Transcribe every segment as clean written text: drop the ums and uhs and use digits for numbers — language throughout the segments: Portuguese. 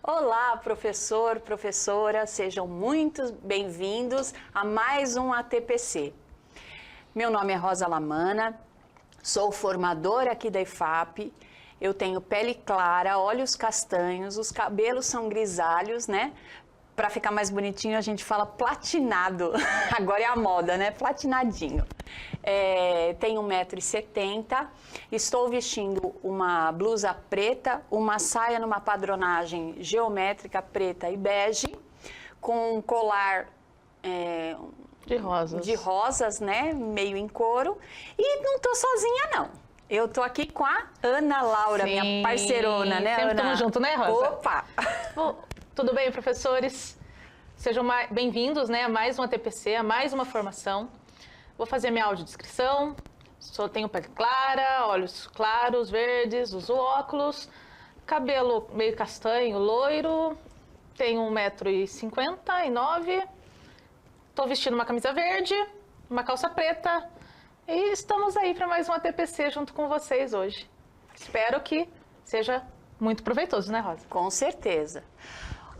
Olá, professor, professora, sejam muito bem-vindos a mais um ATPC. Meu nome é Rosa Lamana, sou formadora aqui da IFAP, eu tenho pele clara, olhos castanhos, os cabelos são grisalhos, né? Para ficar mais bonitinho a gente fala platinado, agora é a moda, né? Platinadinho. Tenho 1,70 m, estou vestindo uma blusa preta, uma saia numa padronagem geométrica preta e bege, com um colar de rosas, né? Meio em couro, e não tô sozinha não. Eu tô aqui com a Ana Laura, Sim, minha parceirona, né, sempre Ana? estamos juntos, né, Rosa? Opa! Tudo bem, professores? Sejam bem-vindos, né, a mais um ATPC, a mais uma formação. Vou fazer minha audiodescrição. Tenho pele clara, olhos claros, verdes, uso óculos, cabelo meio castanho, loiro, tenho 1,59 m, estou vestindo uma camisa verde, uma calça preta e estamos aí para mais um ATPC junto com vocês hoje. Espero que seja muito proveitoso, né, Rosa? Com certeza.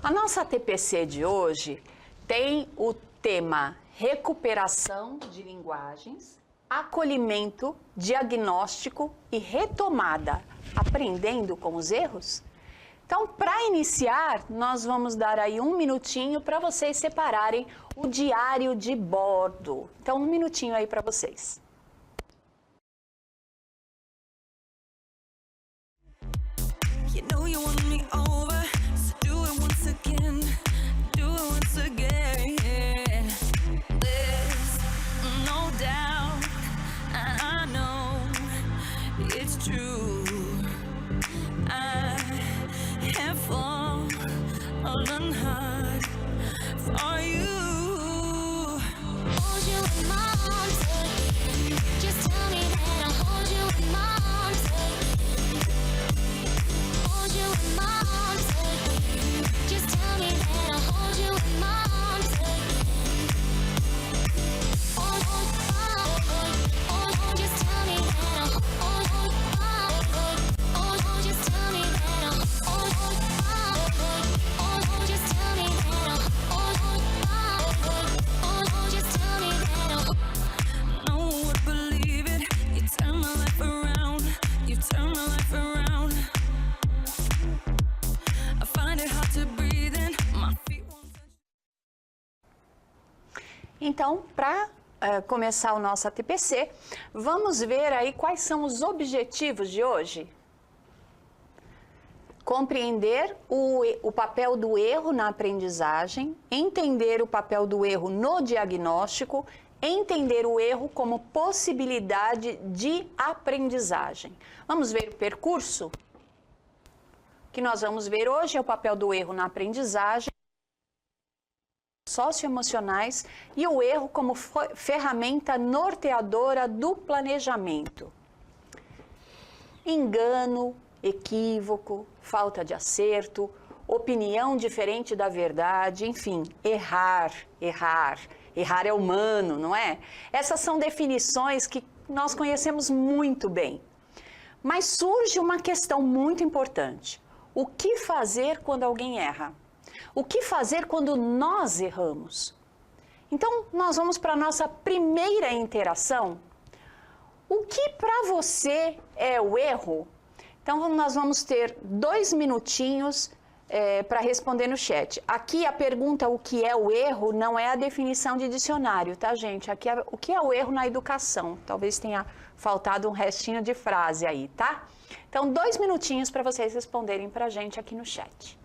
A nossa ATPC de hoje tem o tema recuperação de linguagens, acolhimento, diagnóstico e retomada, aprendendo com os erros. Então, para iniciar, nós vamos dar aí um minutinho para vocês separarem o diário de bordo. Então, um minutinho aí para vocês. You know you want me over, so do it once again, do it once again. There's no doubt, I know it's true. I have fallen hard for you. Hold you in my arms, just tell me that I'll hold you in my arms. Hold you in my arms, just tell me that I'll hold you in my arms. Just tell me that I'll just tell me that I'll just tell me that I'll just tell me that I'll. No one would believe it. You turn my life around. You turn my life around. I find it hard to breathe in. My feet won't touch. Então, para começar o nosso ATPC, vamos ver aí quais são os objetivos de hoje. Compreender o papel do erro na aprendizagem, entender o papel do erro no diagnóstico, entender o erro como possibilidade de aprendizagem. Vamos ver o percurso? O que nós vamos ver hoje é o papel do erro na aprendizagem, socioemocionais e o erro como ferramenta norteadora do planejamento. Engano, equívoco, falta de acerto, opinião diferente da verdade, enfim, errar é humano, não é? Essas são definições que nós conhecemos muito bem. Mas surge uma questão muito importante. O que fazer quando alguém erra? O que fazer quando nós erramos? Então, nós vamos para a nossa primeira interação. O que para você é o erro? Então, nós vamos ter 2 minutinhos para responder no chat. Aqui a pergunta o que é o erro não é a definição de dicionário, tá, gente? Aqui o que é o erro na educação? Talvez tenha faltado um restinho de frase aí, tá? Então, 2 minutinhos para vocês responderem para a gente aqui no chat.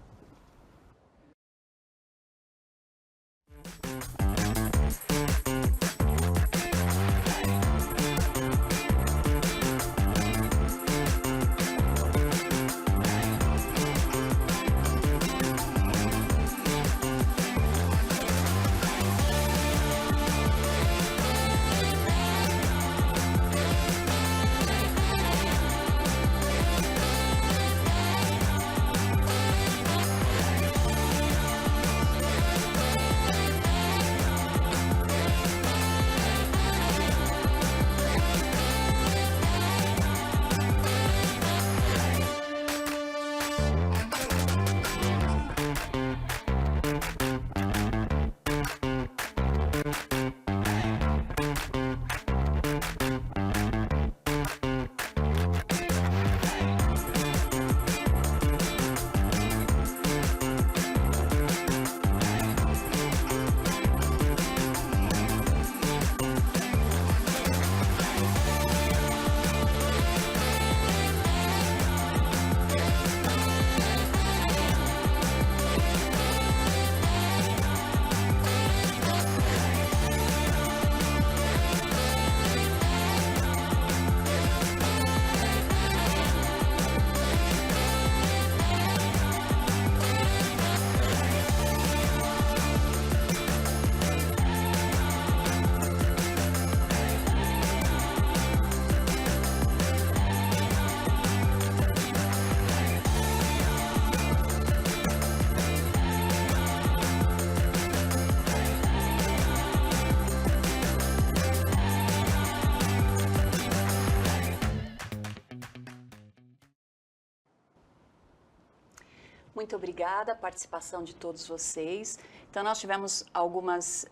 Muito obrigada a participação de todos vocês. Então, nós tivemos algumas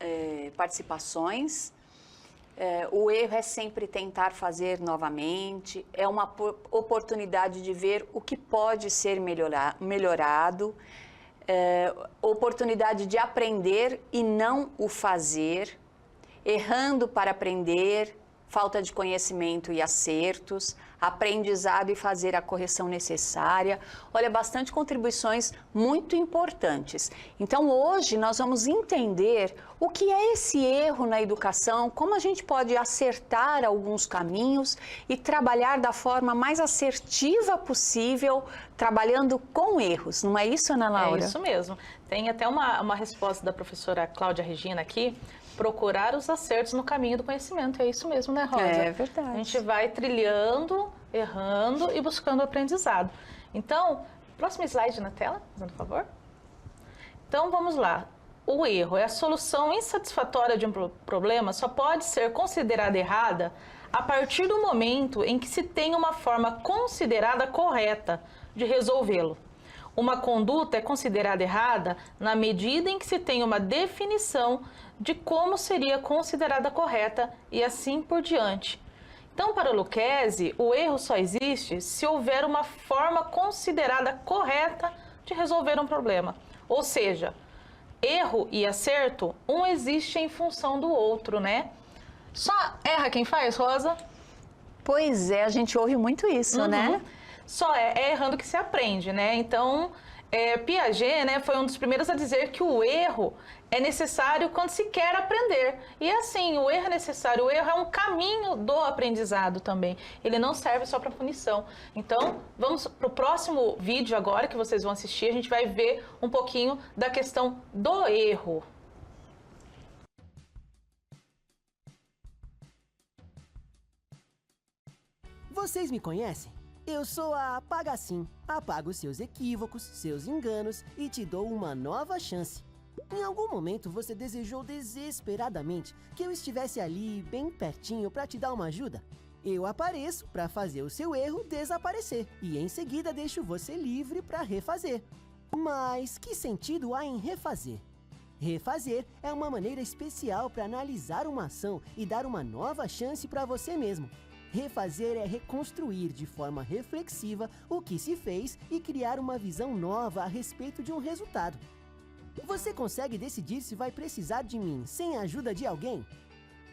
participações. O erro é sempre tentar fazer novamente, é uma oportunidade de ver o que pode ser melhorado, oportunidade de aprender e não o fazer, errando para aprender, falta de conhecimento e acertos, aprendizado e fazer a correção necessária. Olha, bastante contribuições muito importantes. Então, hoje nós vamos entender o que é esse erro na educação, como a gente pode acertar alguns caminhos e trabalhar da forma mais assertiva possível, trabalhando com erros. Não é isso, Ana Laura? É isso mesmo. Tem até uma resposta da professora Cláudia Regina aqui. Procurar os acertos no caminho do conhecimento. É isso mesmo, né, Rosa? É verdade. A gente vai trilhando, errando e buscando o aprendizado. Então, próximo slide na tela, por favor. Então, vamos lá. O erro é a solução insatisfatória de um problema, só pode ser considerada errada a partir do momento em que se tem uma forma considerada correta de resolvê-lo. Uma conduta é considerada errada na medida em que se tem uma definição de como seria considerada correta e assim por diante. Então, para Lucchesi, o erro só existe se houver uma forma considerada correta de resolver um problema. Ou seja, erro e acerto, um existe em função do outro, né? Só erra quem faz, Rosa? Pois é, a gente ouve muito isso, né? Só é errando que se aprende, né? Então, Piaget, né, foi um dos primeiros a dizer que o erro é necessário quando se quer aprender. E assim, o erro é necessário, o erro é um caminho do aprendizado também. Ele não serve só para punição. Então, vamos para o próximo vídeo agora que vocês vão assistir, a gente vai ver um pouquinho da questão do erro. Vocês me conhecem? Eu sou a Apaga Sim. Apago seus equívocos, seus enganos e te dou uma nova chance. Em algum momento você desejou desesperadamente que eu estivesse ali bem pertinho para te dar uma ajuda? Eu apareço para fazer o seu erro desaparecer e em seguida deixo você livre para refazer. Mas que sentido há em refazer? Refazer é uma maneira especial para analisar uma ação e dar uma nova chance para você mesmo. Refazer é reconstruir de forma reflexiva o que se fez e criar uma visão nova a respeito de um resultado. Você consegue decidir se vai precisar de mim sem a ajuda de alguém?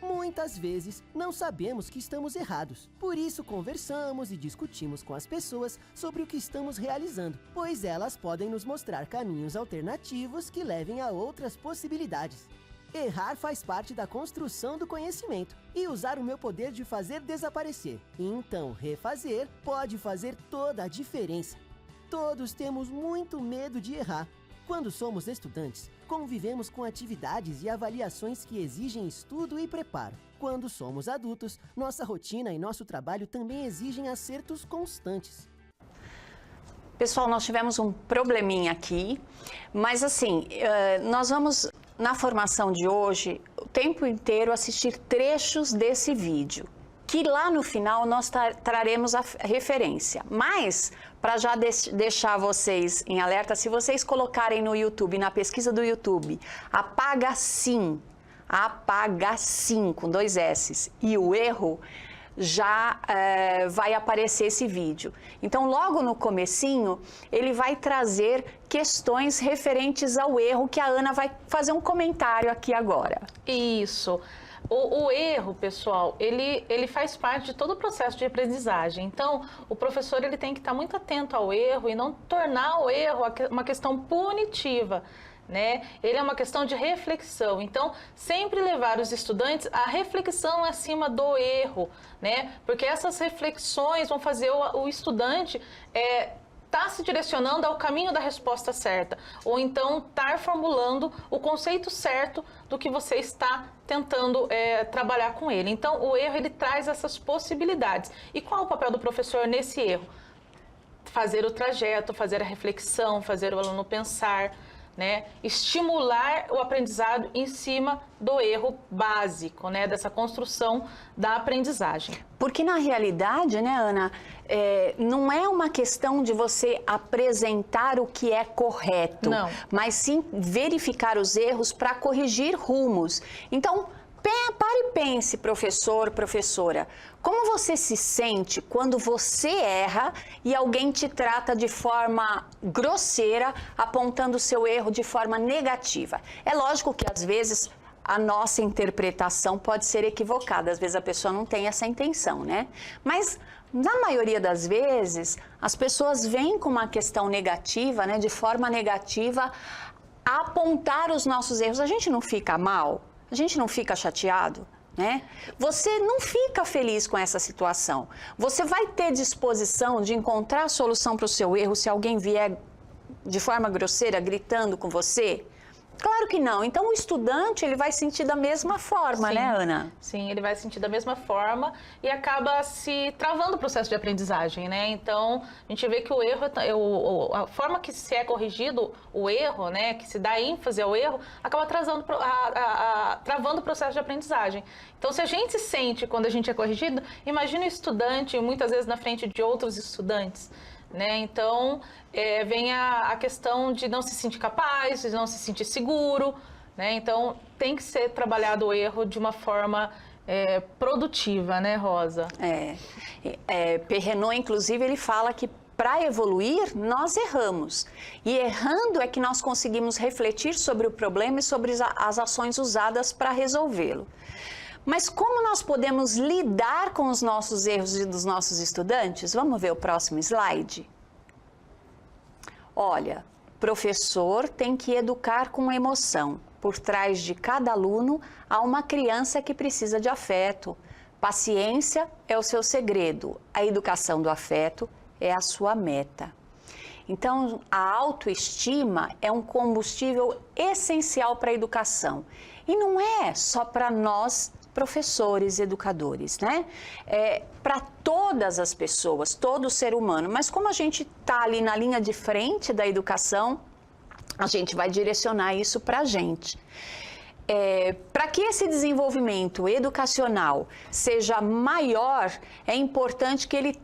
Muitas vezes não sabemos que estamos errados. Por isso conversamos e discutimos com as pessoas sobre o que estamos realizando, pois elas podem nos mostrar caminhos alternativos que levem a outras possibilidades. Errar faz parte da construção do conhecimento e usar o meu poder de fazer desaparecer. Então, refazer pode fazer toda a diferença. Todos temos muito medo de errar. Quando somos estudantes, convivemos com atividades e avaliações que exigem estudo e preparo. Quando somos adultos, nossa rotina e nosso trabalho também exigem acertos constantes. Pessoal, nós tivemos um probleminha aqui, mas assim, nós vamos, na formação de hoje, o tempo inteiro assistir trechos desse vídeo, que lá no final nós traremos a referência. Mas, para já deixar vocês em alerta, se vocês colocarem no YouTube, na pesquisa do YouTube, Apaga Sim, com 2 S's, e o erro, já vai aparecer esse vídeo. Então, logo no comecinho, ele vai trazer questões referentes ao erro, que a Ana vai fazer um comentário aqui agora. Isso. O erro, pessoal, ele faz parte de todo o processo de aprendizagem. Então, o professor ele tem que estar muito atento ao erro e não tornar o erro uma questão punitiva, né? Ele é uma questão de reflexão. Então, sempre levar os estudantes à reflexão acima do erro, né? Porque essas reflexões vão fazer o estudante tá se direcionando ao caminho da resposta certa, ou então estar formulando o conceito certo do que você está tentando trabalhar com ele. Então, o erro ele traz essas possibilidades. E qual é o papel do professor nesse erro? Fazer o trajeto, fazer a reflexão, fazer o aluno pensar, né? Estimular o aprendizado em cima do erro básico, né? Dessa construção da aprendizagem. Porque na realidade, né, Ana, não é uma questão de você apresentar o que é correto, Não. mas sim verificar os erros para corrigir rumos. Então, pare e pense, professor, professora, como você se sente quando você erra e alguém te trata de forma grosseira, apontando o seu erro de forma negativa? É lógico que às vezes a nossa interpretação pode ser equivocada, às vezes a pessoa não tem essa intenção, né? Mas na maioria das vezes as pessoas vêm com uma questão negativa, né, de forma negativa, a apontar os nossos erros. A gente não fica mal? A gente não fica chateado, né? Você não fica feliz com essa situação. Você vai ter disposição de encontrar a solução para o seu erro se alguém vier de forma grosseira gritando com você? Claro que não. Então, o estudante, ele vai sentir da mesma forma, Sim, né, Ana? Sim, ele vai sentir da mesma forma e acaba se travando o processo de aprendizagem, né? Então, a gente vê que o erro, a forma que se é corrigido o erro, né, que se dá ênfase ao erro, acaba travando o processo de aprendizagem. Então, se a gente se sente quando a gente é corrigido, imagina o estudante, muitas vezes na frente de outros estudantes, né? Então, vem a questão de não se sentir capaz, de não se sentir seguro, né? Então, tem que ser trabalhado o erro de uma forma produtiva, né, Rosa? Perrenot, inclusive, ele fala que para evoluir, nós erramos. E errando é que nós conseguimos refletir sobre o problema e sobre as ações usadas para resolvê-lo. Mas como nós podemos lidar com os nossos erros e dos nossos estudantes? Vamos ver o próximo slide? Olha, professor tem que educar com emoção. Por trás de cada aluno há uma criança que precisa de afeto. Paciência é o seu segredo. A educação do afeto é a sua meta. Então, a autoestima é um combustível essencial para a educação. E não é só para nós, professores, educadores, né? Para todas as pessoas, todo ser humano. Mas como a gente está ali na linha de frente da educação, a gente vai direcionar isso para a gente. Para que esse desenvolvimento educacional seja maior, é importante que ele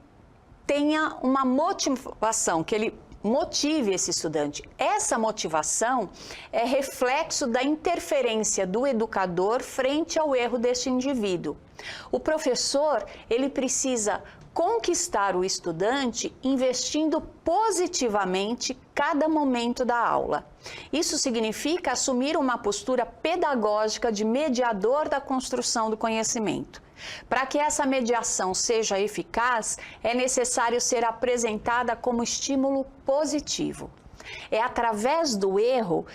tenha uma motivação, que ele motive esse estudante. Essa motivação é reflexo da interferência do educador frente ao erro deste indivíduo. O professor, ele precisa conquistar o estudante investindo positivamente cada momento da aula. Isso significa assumir uma postura pedagógica de mediador da construção do conhecimento. Para que essa mediação seja eficaz, é necessário ser apresentada como estímulo positivo. É através do erro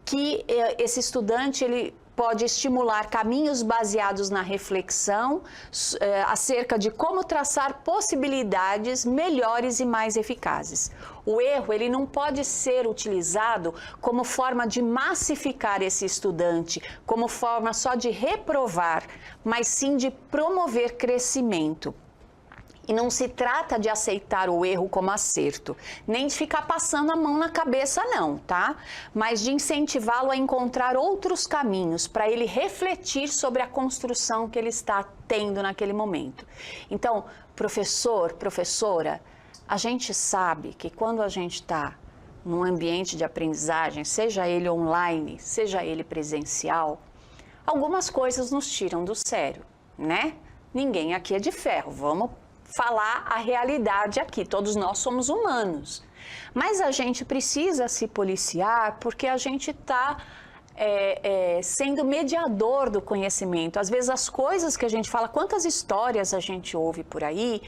que esse estudante ele pode estimular caminhos baseados na reflexão acerca de como traçar possibilidades melhores e mais eficazes. O erro ele não pode ser utilizado como forma de massificar esse estudante, como forma só de reprovar, mas sim de promover crescimento. E não se trata de aceitar o erro como acerto, nem de ficar passando a mão na cabeça não, tá? Mas de incentivá-lo a encontrar outros caminhos para ele refletir sobre a construção que ele está tendo naquele momento. Então, professor, professora, a gente sabe que quando a gente está num ambiente de aprendizagem, seja ele online, seja ele presencial, algumas coisas nos tiram do sério, né? Ninguém aqui é de ferro, vamos falar a realidade aqui, todos nós somos humanos. Mas a gente precisa se policiar porque a gente está sendo mediador do conhecimento. Às vezes as coisas que a gente fala, quantas histórias a gente ouve por aí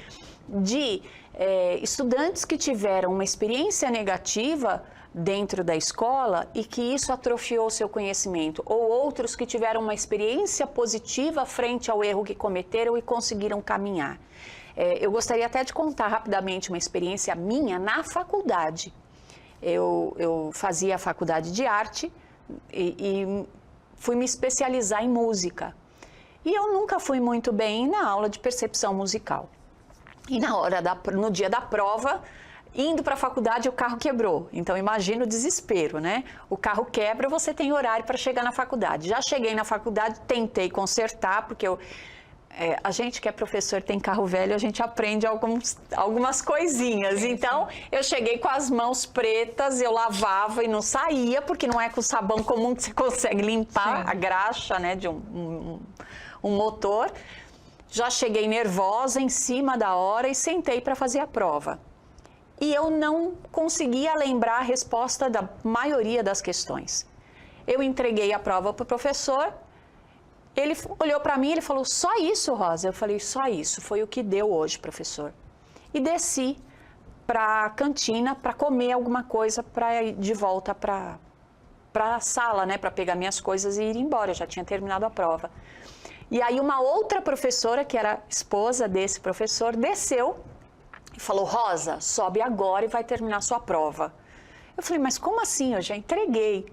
de estudantes que tiveram uma experiência negativa dentro da escola e que isso atrofiou seu conhecimento, ou outros que tiveram uma experiência positiva frente ao erro que cometeram e conseguiram caminhar. Eu gostaria até de contar rapidamente uma experiência minha na faculdade. Eu fazia a faculdade de arte e fui me especializar em música. E eu nunca fui muito bem na aula de percepção musical. E no dia da prova, Indo para a faculdade, o carro quebrou. Então, imagina o desespero, né? O carro quebra, você tem horário para chegar na faculdade. Já cheguei na faculdade, tentei consertar, porque a gente que é professor tem carro velho, a gente aprende algumas coisinhas. Então, eu cheguei com as mãos pretas, eu lavava e não saía, porque não é com sabão comum que você consegue limpar a graxa, né, de um motor. Já cheguei nervosa, em cima da hora, e sentei para fazer a prova. E eu não conseguia lembrar a resposta da maioria das questões. Eu entreguei a prova para o professor, ele olhou para mim e falou, só isso, Rosa? Eu falei, só isso, foi o que deu hoje, professor. E desci para a cantina para comer alguma coisa para ir de volta para a sala, né, para pegar minhas coisas e ir embora, eu já tinha terminado a prova. E aí uma outra professora, que era esposa desse professor, desceu e falou, Rosa, sobe agora e vai terminar sua prova. Eu falei, mas como assim? Eu já entreguei.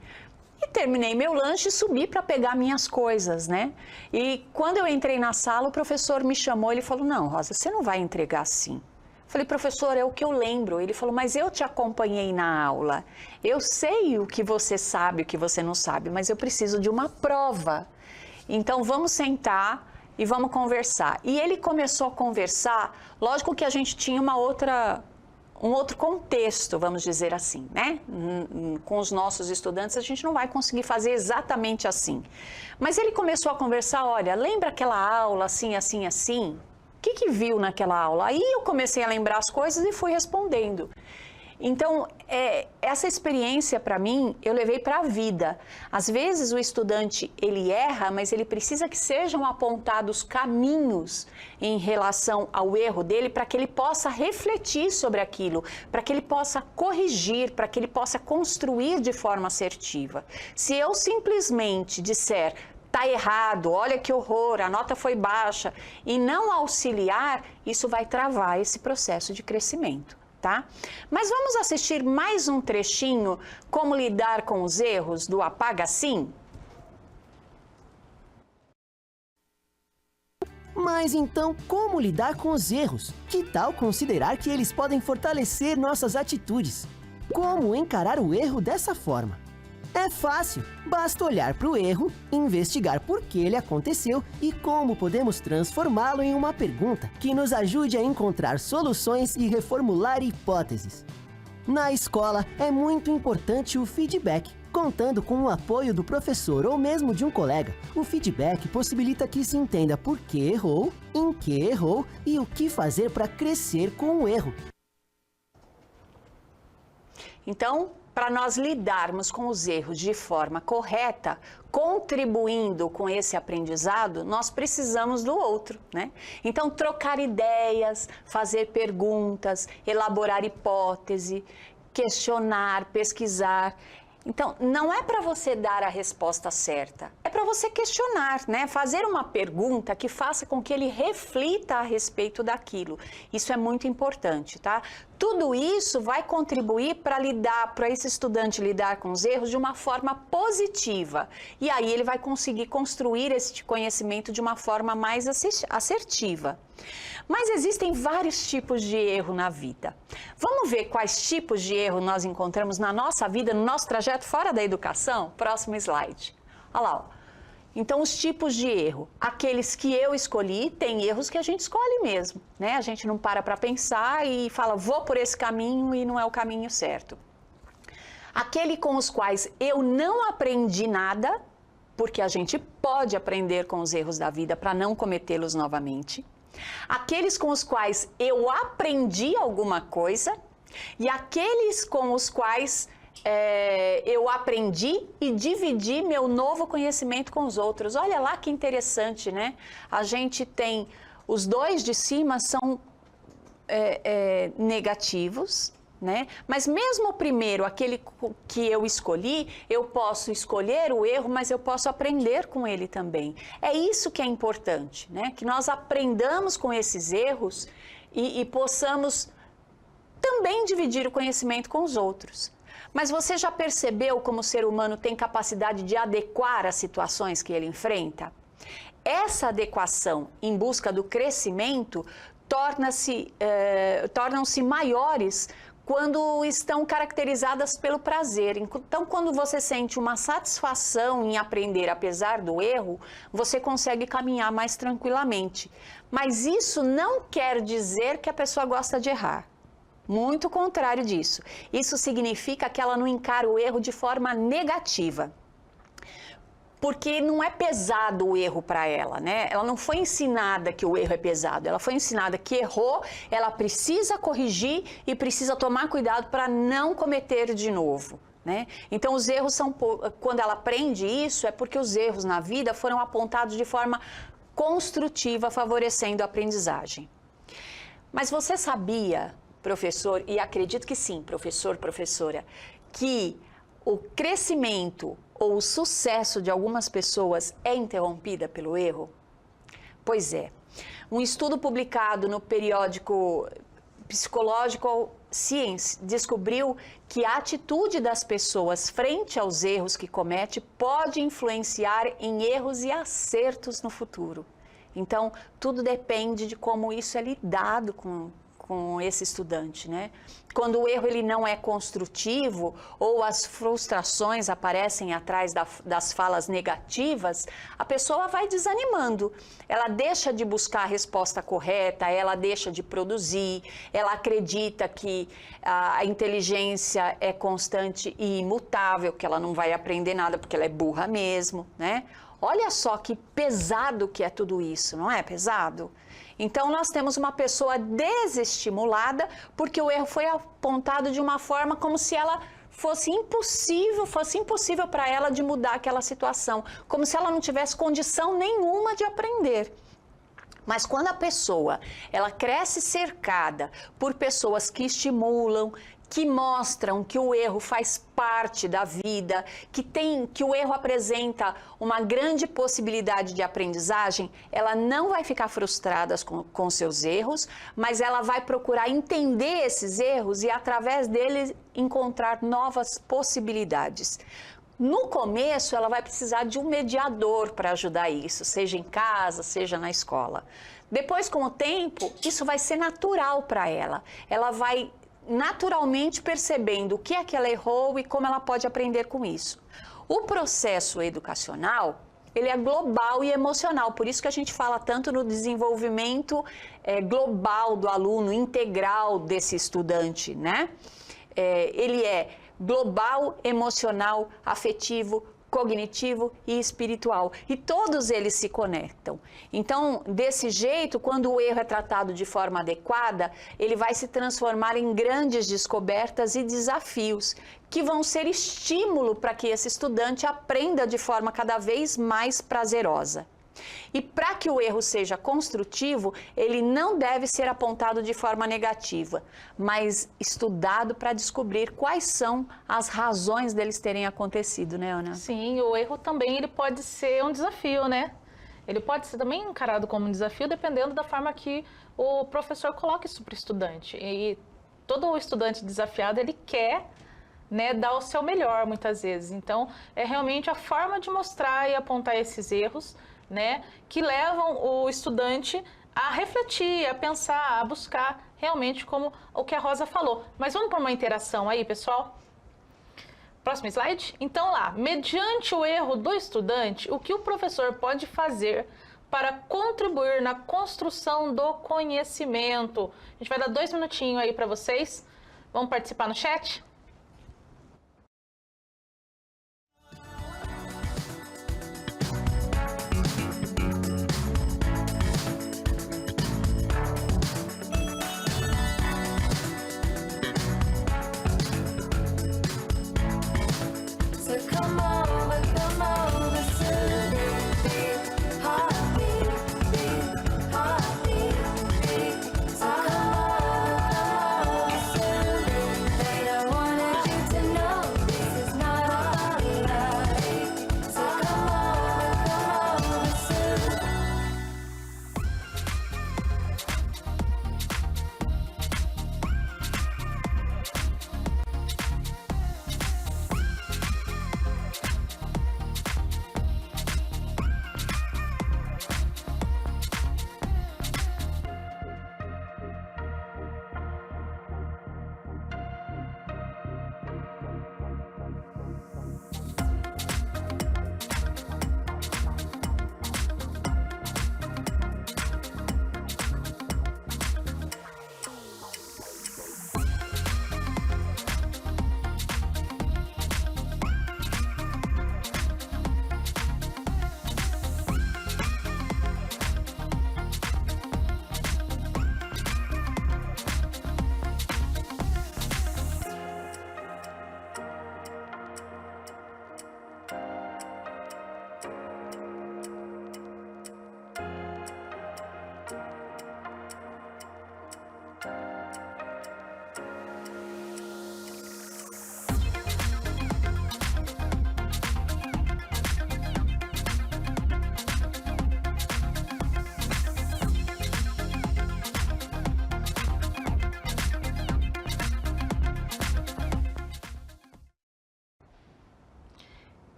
E terminei meu lanche e subi para pegar minhas coisas, né? E quando eu entrei na sala, o professor me chamou, ele falou, não, Rosa, você não vai entregar assim. Eu falei, professor, é o que eu lembro. Ele falou, mas eu te acompanhei na aula. Eu sei o que você sabe, o que você não sabe, mas eu preciso de uma prova. Então, vamos sentar e vamos conversar. E ele começou a conversar, lógico que a gente tinha um outro contexto, vamos dizer assim, né? Com os nossos estudantes, a gente não vai conseguir fazer exatamente assim. Mas ele começou a conversar, olha, lembra aquela aula assim, assim, assim? O que viu naquela aula? Aí eu comecei a lembrar as coisas e fui respondendo. Então, essa experiência, para mim, eu levei para a vida. Às vezes, o estudante, ele erra, mas ele precisa que sejam apontados caminhos em relação ao erro dele, para que ele possa refletir sobre aquilo, para que ele possa corrigir, para que ele possa construir de forma assertiva. Se eu simplesmente disser, tá errado, olha que horror, a nota foi baixa, e não auxiliar, isso vai travar esse processo de crescimento. Tá? Mas vamos assistir mais um trechinho, como lidar com os erros do Apaga Sim? Mas então, como lidar com os erros? Que tal considerar que eles podem fortalecer nossas atitudes? Como encarar o erro dessa forma? É fácil, basta olhar para o erro, investigar por que ele aconteceu e como podemos transformá-lo em uma pergunta que nos ajude a encontrar soluções e reformular hipóteses. Na escola, é muito importante o feedback. Contando com o apoio do professor ou mesmo de um colega, o feedback possibilita que se entenda por que errou, em que errou e o que fazer para crescer com o erro. Então, para nós lidarmos com os erros de forma correta, contribuindo com esse aprendizado, nós precisamos do outro, né? Então, trocar ideias, fazer perguntas, elaborar hipótese, questionar, pesquisar. Então, não é para você dar a resposta certa, é para você questionar, né? Fazer uma pergunta que faça com que ele reflita a respeito daquilo. Isso é muito importante, tá? Tudo isso vai contribuir para esse estudante lidar com os erros de uma forma positiva. E aí ele vai conseguir construir esse conhecimento de uma forma mais assertiva. Mas existem vários tipos de erro na vida. Vamos ver quais tipos de erro nós encontramos na nossa vida, no nosso trajeto fora da educação? Próximo slide. Olha lá, ó. Então, os tipos de erro. Aqueles que eu escolhi, tem erros que a gente escolhe mesmo, né? A gente não para pensar e fala, vou por esse caminho e não é o caminho certo. Aquele com os quais eu não aprendi nada, porque a gente pode aprender com os erros da vida para não cometê-los novamente. Aqueles com os quais eu aprendi alguma coisa e aqueles com os quais eu aprendi e dividi meu novo conhecimento com os outros. Olha lá que interessante, né? A gente tem, os dois de cima são negativos, né? Mas mesmo o primeiro, aquele que eu escolhi, eu posso escolher o erro, mas eu posso aprender com ele também. É isso que é importante, né? Que nós aprendamos com esses erros e possamos também dividir o conhecimento com os outros. Mas você já percebeu como o ser humano tem capacidade de adequar as situações que ele enfrenta? Essa adequação em busca do crescimento tornam-se maiores quando estão caracterizadas pelo prazer. Então, quando você sente uma satisfação em aprender apesar do erro, você consegue caminhar mais tranquilamente. Mas isso não quer dizer que a pessoa gosta de errar. Muito contrário disso. Isso significa que ela não encara o erro de forma negativa. Porque não é pesado o erro para ela, né? Ela não foi ensinada que o erro é pesado, ela foi ensinada que errou, ela precisa corrigir e precisa tomar cuidado para não cometer de novo, né? Então, os erros são, quando ela aprende isso, é porque os erros na vida foram apontados de forma construtiva, favorecendo a aprendizagem. Mas você sabia, professor, e acredito que sim, professor, professora, que o crescimento ou o sucesso de algumas pessoas é interrompida pelo erro? Pois é. Um estudo publicado no periódico Psychological Science descobriu que a atitude das pessoas frente aos erros que comete pode influenciar em erros e acertos no futuro. Então, tudo depende de como isso é lidado com esse estudante, né? Quando o erro ele não é construtivo ou as frustrações aparecem atrás das falas negativas, a pessoa vai desanimando. Ela deixa de buscar a resposta correta, ela deixa de produzir, ela acredita que a inteligência é constante e imutável, que ela não vai aprender nada porque ela é burra mesmo, né? Olha só que pesado que é tudo isso, não é pesado? Então, nós temos uma pessoa desestimulada porque o erro foi apontado de uma forma como se ela fosse impossível para ela de mudar aquela situação, como se ela não tivesse condição nenhuma de aprender. Mas quando a pessoa, ela cresce cercada por pessoas que estimulam, que mostram que o erro faz parte da vida, que o erro apresenta uma grande possibilidade de aprendizagem, ela não vai ficar frustrada com seus erros, mas ela vai procurar entender esses erros e, através deles, encontrar novas possibilidades. No começo, ela vai precisar de um mediador para ajudar isso, seja em casa, seja na escola. Depois, com o tempo, isso vai ser natural para ela. Ela vai naturalmente percebendo o que é que ela errou e como ela pode aprender com isso. O processo educacional, ele é global e emocional, por isso que a gente fala tanto no desenvolvimento global do aluno, integral desse estudante, né? Ele é global, emocional, afetivo, cognitivo e espiritual. E todos eles se conectam. Então, desse jeito, quando o erro é tratado de forma adequada, ele vai se transformar em grandes descobertas e desafios, que vão ser estímulo para que esse estudante aprenda de forma cada vez mais prazerosa. E para que o erro seja construtivo, ele não deve ser apontado de forma negativa, mas estudado para descobrir quais são as razões deles terem acontecido, né, Ana? Sim, o erro também ele pode ser um desafio, né? Ele pode ser também encarado como um desafio, dependendo da forma que o professor coloca isso para o estudante. E todo estudante desafiado, ele quer, né, dar o seu melhor, muitas vezes. Então, é realmente a forma de mostrar e apontar esses erros, né, que levam o estudante a refletir, a pensar, a buscar realmente como o que a Rosa falou. Mas vamos para uma interação aí, pessoal? Próximo slide? Então lá, mediante o erro do estudante, o que o professor pode fazer para contribuir na construção do conhecimento? A gente vai dar 2 minutinhos aí para vocês. Vamos participar no chat? So come over, soothing beat, heartbeat, beat, heartbeat, beat. So come over, soothing. They don't want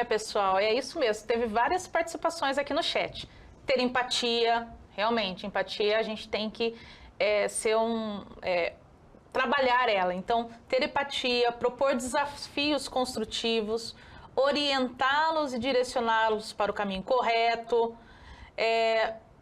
Pessoal, é isso mesmo. Teve várias participações aqui no chat. Ter empatia, realmente, empatia a gente tem que trabalhar ela. Então, ter empatia, propor desafios construtivos, orientá-los e direcioná-los para o caminho correto,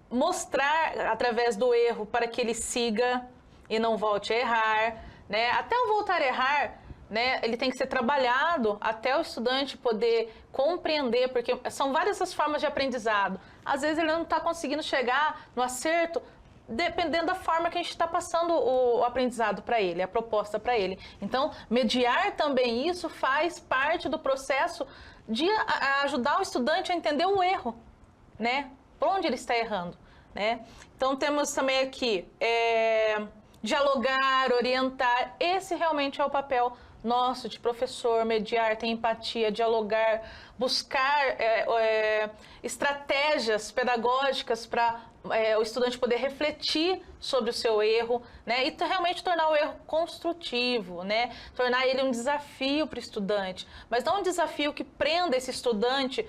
mostrar através do erro para que ele siga e não volte a errar, né? Até o voltar a errar, né, ele tem que ser trabalhado até o estudante poder compreender, porque são várias as formas de aprendizado. Às vezes ele não está conseguindo chegar no acerto, dependendo da forma que a gente está passando o aprendizado para ele, a proposta para ele. Então, mediar também isso faz parte do processo de ajudar o estudante a entender o erro, né? Por onde ele está errando, né? Então, temos também aqui dialogar, orientar. Esse realmente é o papel nosso de professor, mediar, ter empatia, dialogar, buscar estratégias pedagógicas para o estudante poder refletir sobre o seu erro, né? E realmente tornar o erro construtivo, né? Tornar ele um desafio para o estudante, mas não um desafio que prenda esse estudante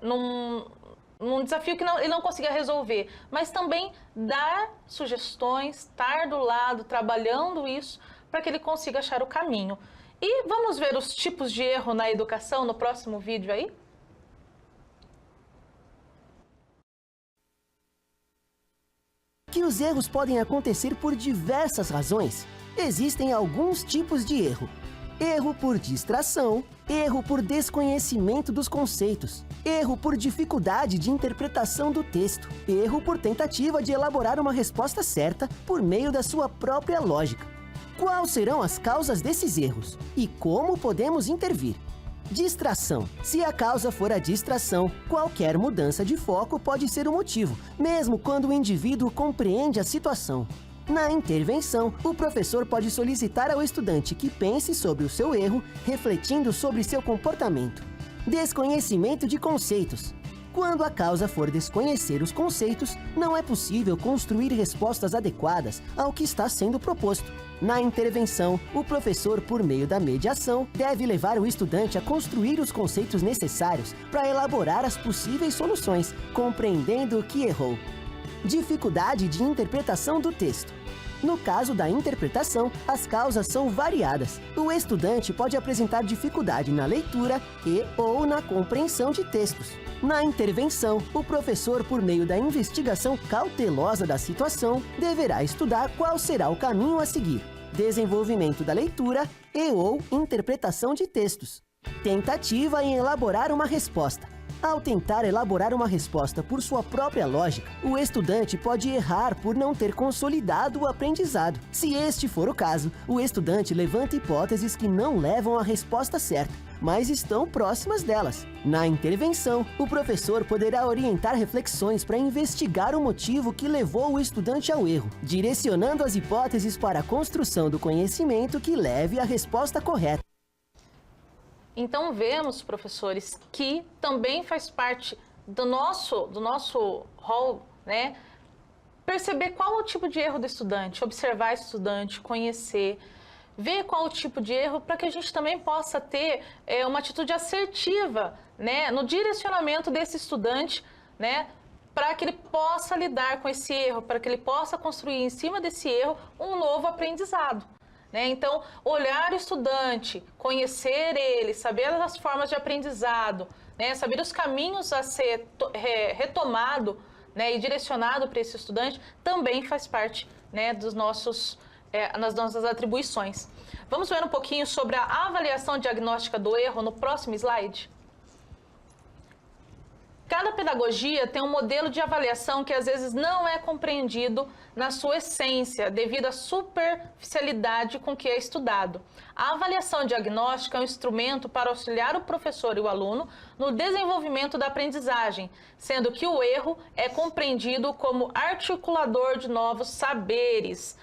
num desafio que ele não consiga resolver, mas também dar sugestões, estar do lado, trabalhando isso, para que ele consiga achar o caminho. E vamos ver os tipos de erro na educação no próximo vídeo aí? Que os erros podem acontecer por diversas razões. Existem alguns tipos de erro. Erro por distração, erro por desconhecimento dos conceitos, erro por dificuldade de interpretação do texto, erro por tentativa de elaborar uma resposta certa por meio da sua própria lógica. Quais serão as causas desses erros e como podemos intervir? Distração. Se a causa for a distração, qualquer mudança de foco pode ser o motivo, mesmo quando o indivíduo compreende a situação. Na intervenção, o professor pode solicitar ao estudante que pense sobre o seu erro, refletindo sobre seu comportamento. Desconhecimento de conceitos. Quando a causa for desconhecer os conceitos, não é possível construir respostas adequadas ao que está sendo proposto. Na intervenção, o professor, por meio da mediação, deve levar o estudante a construir os conceitos necessários para elaborar as possíveis soluções, compreendendo o que errou. Dificuldade de interpretação do texto. No caso da interpretação, as causas são variadas. O estudante pode apresentar dificuldade na leitura ou na compreensão de textos. Na intervenção, o professor, por meio da investigação cautelosa da situação, deverá estudar qual será o caminho a seguir. Desenvolvimento da leitura ou interpretação de textos. Tentativa em elaborar uma resposta. Ao tentar elaborar uma resposta por sua própria lógica, o estudante pode errar por não ter consolidado o aprendizado. Se este for o caso, o estudante levanta hipóteses que não levam à resposta certa, mas estão próximas delas. Na intervenção, o professor poderá orientar reflexões para investigar o motivo que levou o estudante ao erro, direcionando as hipóteses para a construção do conhecimento que leve à resposta correta. Então vemos, professores, que também faz parte do nosso rol, né? Perceber qual o tipo de erro do estudante, observar esse estudante, conhecer, ver qual o tipo de erro para que a gente também possa ter uma atitude assertiva, né, no direcionamento desse estudante, né, para que ele possa lidar com esse erro, para que ele possa construir em cima desse erro um novo aprendizado. Então, olhar o estudante, conhecer ele, saber as formas de aprendizado, né? Saber os caminhos a ser retomado, né? E direcionado para esse estudante, também faz parte, né, das nossas atribuições. Vamos ver um pouquinho sobre a avaliação diagnóstica do erro no próximo slide? Cada pedagogia tem um modelo de avaliação que às vezes não é compreendido na sua essência, devido à superficialidade com que é estudado. A avaliação diagnóstica é um instrumento para auxiliar o professor e o aluno no desenvolvimento da aprendizagem, sendo que o erro é compreendido como articulador de novos saberes.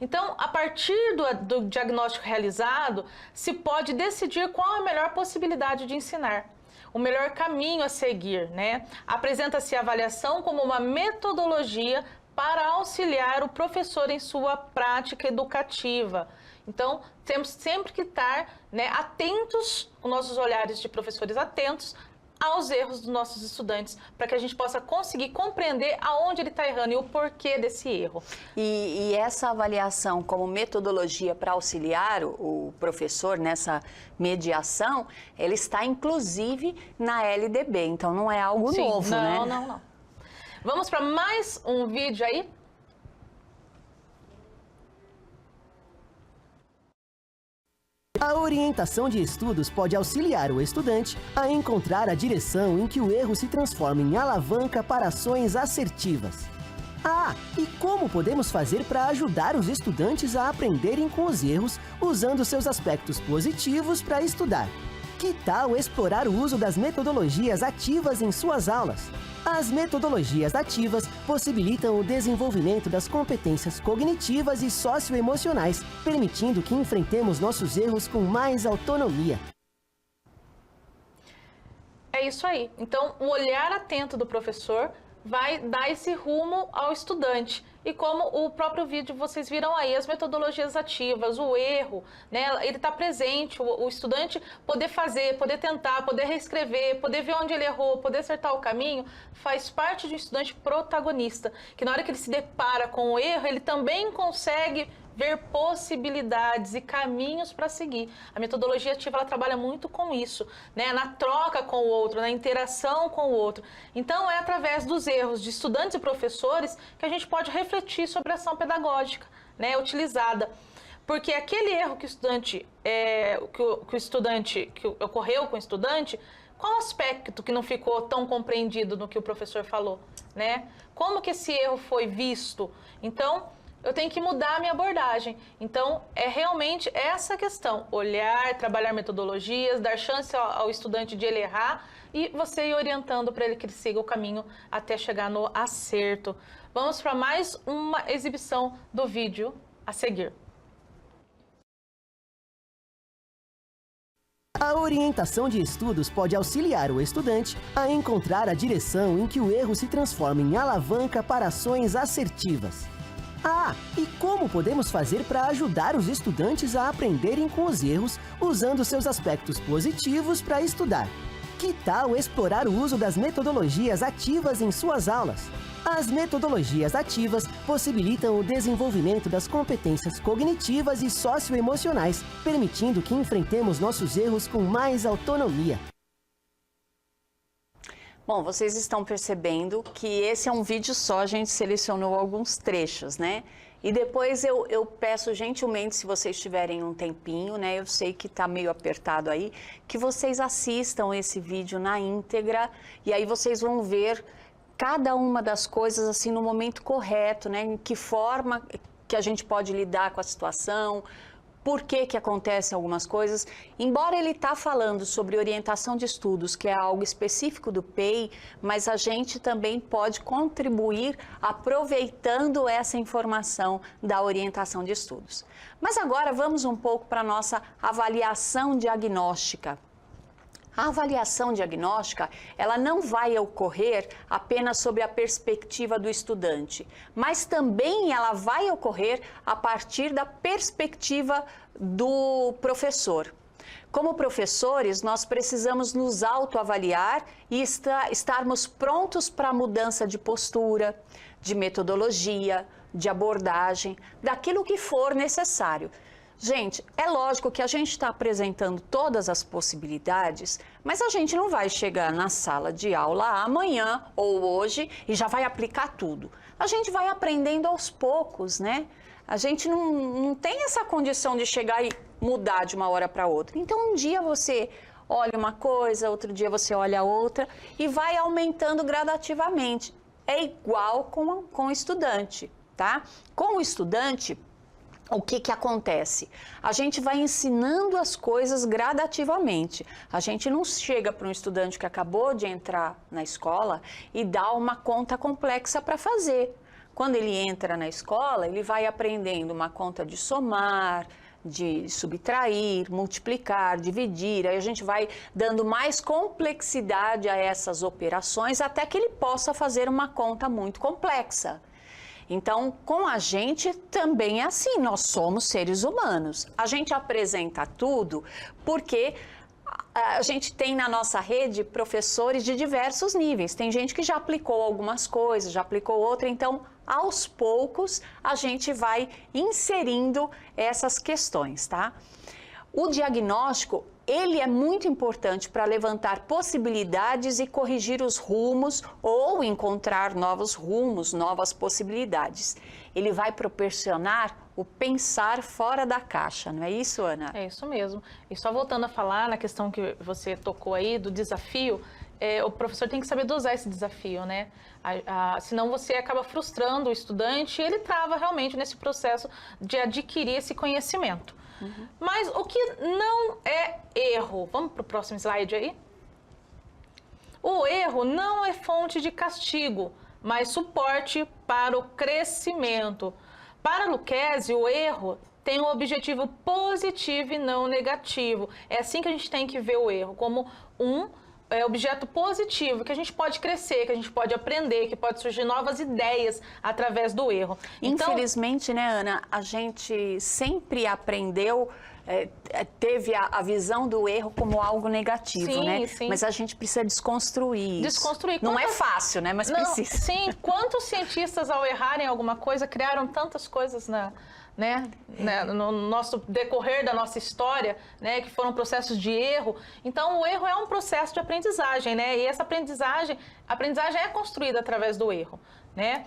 Então, a partir do diagnóstico realizado, se pode decidir qual é a melhor possibilidade de ensinar. O melhor caminho a seguir, né? Apresenta-se a avaliação como uma metodologia para auxiliar o professor em sua prática educativa. Então, temos sempre que estar, né, atentos, os nossos olhares de professores atentos aos erros dos nossos estudantes, para que a gente possa conseguir compreender aonde ele está errando e o porquê desse erro. E essa avaliação como metodologia para auxiliar o professor nessa mediação, ele está inclusive na LDB, então não é algo Sim, novo, né? Não. Vamos para mais um vídeo aí? A orientação de estudos pode auxiliar o estudante a encontrar a direção em que o erro se transforma em alavanca para ações assertivas. Ah, e como podemos fazer para ajudar os estudantes a aprenderem com os erros usando seus aspectos positivos para estudar? Que tal explorar o uso das metodologias ativas em suas aulas? As metodologias ativas possibilitam o desenvolvimento das competências cognitivas e socioemocionais, permitindo que enfrentemos nossos erros com mais autonomia. É isso aí. Então, o olhar atento do professor vai dar esse rumo ao estudante. E como o próprio vídeo vocês viram aí, as metodologias ativas, o erro, né, ele está presente, o estudante poder fazer, poder tentar, poder reescrever, poder ver onde ele errou, poder acertar o caminho, faz parte de um estudante protagonista, que na hora que ele se depara com o erro, ele também consegue ver possibilidades e caminhos para seguir. A metodologia ativa, ela trabalha muito com isso, né? Na troca com o outro, na interação com o outro. Então, é através dos erros de estudantes e professores que a gente pode refletir sobre a ação pedagógica, né, utilizada. Porque aquele erro que ocorreu com o estudante, qual aspecto que não ficou tão compreendido no que o professor falou, né? Como que esse erro foi visto? Então, eu tenho que mudar a minha abordagem. Então, é realmente essa questão. Olhar, trabalhar metodologias, dar chance ao estudante de ele errar e você ir orientando para ele que ele siga o caminho até chegar no acerto. Vamos para mais uma exibição do vídeo a seguir. A orientação de estudos pode auxiliar o estudante a encontrar a direção em que o erro se transforma em alavanca para ações assertivas. Ah, e como podemos fazer para ajudar os estudantes a aprenderem com os erros usando seus aspectos positivos para estudar? Que tal explorar o uso das metodologias ativas em suas aulas? As metodologias ativas possibilitam o desenvolvimento das competências cognitivas e socioemocionais, permitindo que enfrentemos nossos erros com mais autonomia. Bom, vocês estão percebendo que esse é um vídeo só, a gente selecionou alguns trechos, né? E depois eu peço gentilmente, se vocês tiverem um tempinho, né? Eu sei que tá meio apertado aí, que vocês assistam esse vídeo na íntegra e aí vocês vão ver cada uma das coisas assim no momento correto, né? Em que forma que a gente pode lidar com a situação, por que acontecem algumas coisas. Embora ele está falando sobre orientação de estudos, que é algo específico do PEI, mas a gente também pode contribuir aproveitando essa informação da orientação de estudos. Mas agora vamos um pouco para a nossa avaliação diagnóstica. A avaliação diagnóstica, ela não vai ocorrer apenas sob a perspectiva do estudante, mas também ela vai ocorrer a partir da perspectiva do professor. Como professores, nós precisamos nos autoavaliar e estarmos prontos para a mudança de postura, de metodologia, de abordagem, daquilo que for necessário. Gente, é lógico que a gente está apresentando todas as possibilidades, mas a gente não vai chegar na sala de aula amanhã ou hoje e já vai aplicar tudo. A gente vai aprendendo aos poucos, né? A gente não tem essa condição de chegar e mudar de uma hora para outra. Então, um dia você olha uma coisa, outro dia você olha outra e vai aumentando gradativamente. É igual com o estudante, tá? Com o estudante, o que acontece? A gente vai ensinando as coisas gradativamente. A gente não chega para um estudante que acabou de entrar na escola e dá uma conta complexa para fazer. Quando ele entra na escola, ele vai aprendendo uma conta de somar, de subtrair, multiplicar, dividir. Aí a gente vai dando mais complexidade a essas operações até que ele possa fazer uma conta muito complexa. Então, com a gente também é assim, nós somos seres humanos. A gente apresenta tudo porque a gente tem na nossa rede professores de diversos níveis. Tem gente que já aplicou algumas coisas, já aplicou outra, então, aos poucos, a gente vai inserindo essas questões, tá? O diagnóstico, ele é muito importante para levantar possibilidades e corrigir os rumos ou encontrar novos rumos, novas possibilidades. Ele vai proporcionar o pensar fora da caixa, não é isso, Ana? É isso mesmo. E só voltando a falar na questão que você tocou aí do desafio, o professor tem que saber dosar esse desafio, né? Senão você acaba frustrando o estudante e ele trava realmente nesse processo de adquirir esse conhecimento. Mas o que não é erro? Vamos para o próximo slide aí? O erro não é fonte de castigo, mas suporte para o crescimento. Para Lucchesi, o erro tem um objetivo positivo e não negativo. É assim que a gente tem que ver o erro, como um objeto positivo, que a gente pode crescer, que a gente pode aprender, que pode surgir novas ideias através do erro. Então, infelizmente, né, Ana, a gente sempre aprendeu, teve a visão do erro como algo negativo, sim, né? sim. Mas a gente precisa desconstruir isso. Desconstruir. Não é fácil, né? Mas precisa. Sim, quantos cientistas, ao errarem alguma coisa, criaram tantas coisas no nosso decorrer da nossa história, né, que foram processos de erro. Então, o erro é um processo de aprendizagem, né? E essa aprendizagem é construída através do erro, né?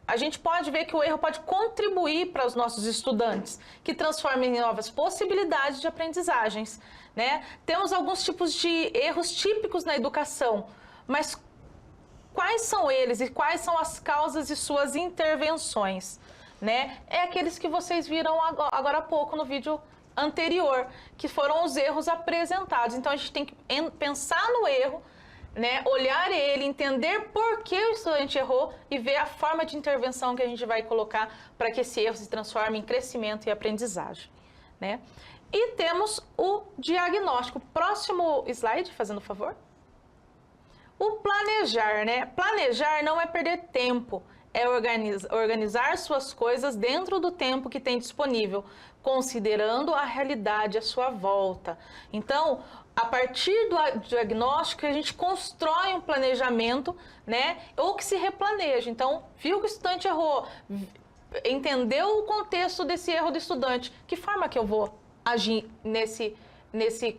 A gente pode ver que o erro pode contribuir para os nossos estudantes, que transformam em novas possibilidades de aprendizagens, né? Temos alguns tipos de erros típicos na educação, mas quais são eles e quais são as causas e suas intervenções, né? É aqueles que vocês viram agora há pouco no vídeo anterior, que foram os erros apresentados. Então, a gente tem que pensar no erro, né, olhar ele, entender por que o estudante errou e ver a forma de intervenção que a gente vai colocar para que esse erro se transforme em crescimento e aprendizagem, né? E temos o diagnóstico. Próximo slide, fazendo favor. O planejar, né? Planejar não é perder tempo, é organizar suas coisas dentro do tempo que tem disponível, considerando a realidade à sua volta. Então, a partir do diagnóstico, a gente constrói um planejamento, né? Ou que se replaneja. Então, viu que o estudante errou, entendeu o contexto desse erro do estudante, que forma que eu vou agir nesse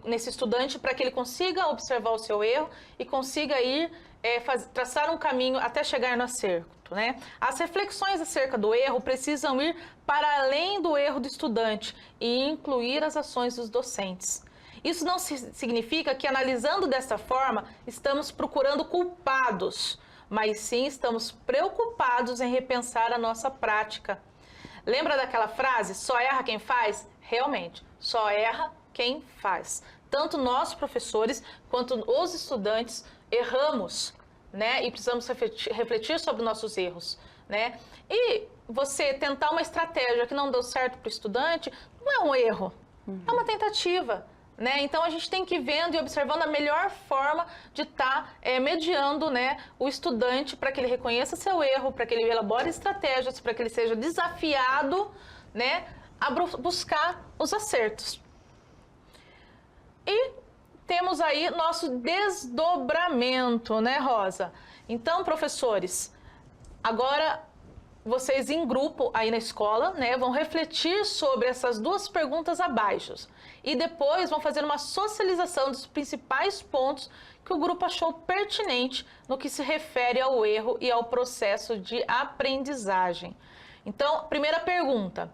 estudante para que ele consiga observar o seu erro e consiga ir traçar um caminho até chegar no acerto, né? As reflexões acerca do erro precisam ir para além do erro do estudante e incluir as ações dos docentes. Isso não significa que, analisando dessa forma, estamos procurando culpados, mas sim estamos preocupados em repensar a nossa prática. Lembra daquela frase, só erra quem faz? Realmente, só erra quem faz. Tanto nós, professores, quanto os estudantes erramos, né? E precisamos refletir sobre nossos erros, né? E você tentar uma estratégia que não deu certo para o estudante, não é um erro, é uma tentativa, né? Então, a gente tem que ir vendo e observando a melhor forma de estar mediando, né, o estudante para que ele reconheça seu erro, para que ele elabore estratégias, para que ele seja desafiado, né, a buscar os acertos. E temos aí nosso desdobramento, né, Rosa? Então, professores, agora vocês em grupo aí na escola, né, vão refletir sobre essas duas perguntas abaixo e depois vão fazer uma socialização dos principais pontos que o grupo achou pertinente no que se refere ao erro e ao processo de aprendizagem. Então, primeira pergunta: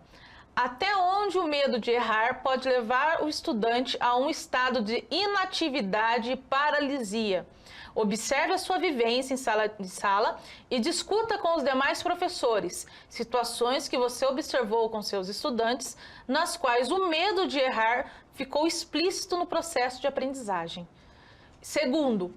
até onde o medo de errar pode levar o estudante a um estado de inatividade e paralisia? Observe a sua vivência em sala e discuta com os demais professores situações que você observou com seus estudantes, nas quais o medo de errar ficou explícito no processo de aprendizagem. Segundo,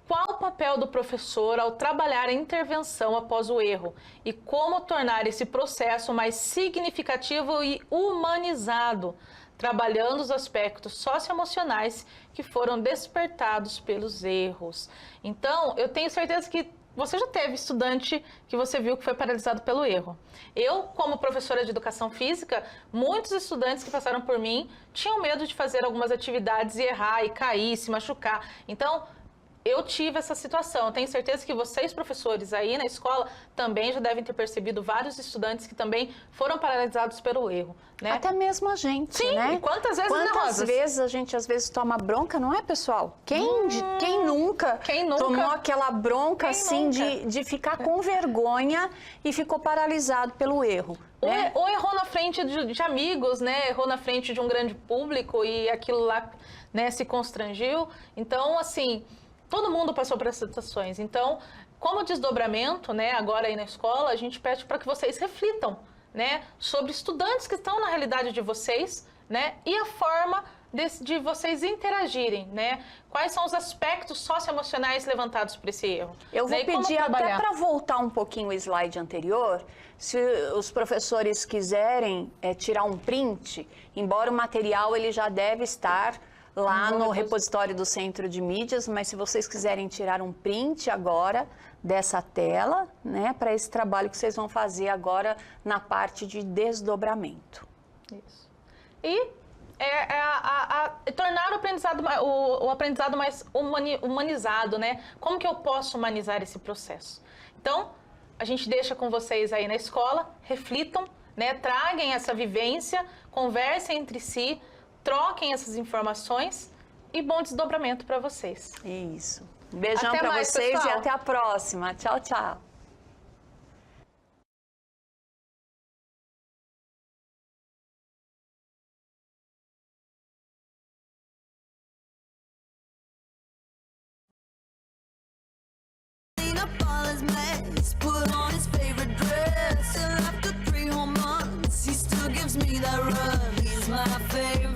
qual o papel do professor ao trabalhar a intervenção após o erro e como tornar esse processo mais significativo e humanizado, trabalhando os aspectos socioemocionais que foram despertados pelos erros? Então, eu tenho certeza que você já teve estudante que você viu que foi paralisado pelo erro. Eu, como professora de educação física, muitos estudantes que passaram por mim tinham medo de fazer algumas atividades e errar, e cair, se machucar. Então, eu tive essa situação. Tenho certeza que vocês, professores, aí na escola, também já devem ter percebido vários estudantes que também foram paralisados pelo erro, né? Até mesmo a gente, Sim, né? e quantas vezes, né, Quantas Rosas? vezes a gente, às vezes, toma bronca, não é, pessoal? Quem nunca tomou aquela bronca, assim, de ficar com vergonha e ficou paralisado pelo erro? Né? Ou errou na frente de amigos, né? Errou na frente de um grande público e aquilo lá, né, se constrangiu. Então, assim, todo mundo passou por essas situações. Então, como desdobramento, né, agora aí na escola, a gente pede para que vocês reflitam, né, sobre estudantes que estão na realidade de vocês, né, e a forma de vocês interagirem, né? Quais são os aspectos socioemocionais levantados por esse erro? Eu vou né, e como pedir até trabalhar. para voltar um pouquinho o slide anterior, se os professores quiserem tirar um print, embora o material ele já deve estar lá no repositório do Centro de Mídias, mas se vocês quiserem tirar um print agora dessa tela, né, para esse trabalho que vocês vão fazer agora na parte de desdobramento. Isso. E tornar o aprendizado mais humanizado, né? Como que eu posso humanizar esse processo? Então, a gente deixa com vocês aí na escola, reflitam, né? Tragam essa vivência, conversem entre si, troquem essas informações e bom desdobramento para vocês. Isso. Um beijão Até para mais, vocês pessoal. e até a próxima. Tchau, tchau. Clean up all his mess, put on his favorite dress, and after 3 whole months, he still gives me that run. He's my favorite.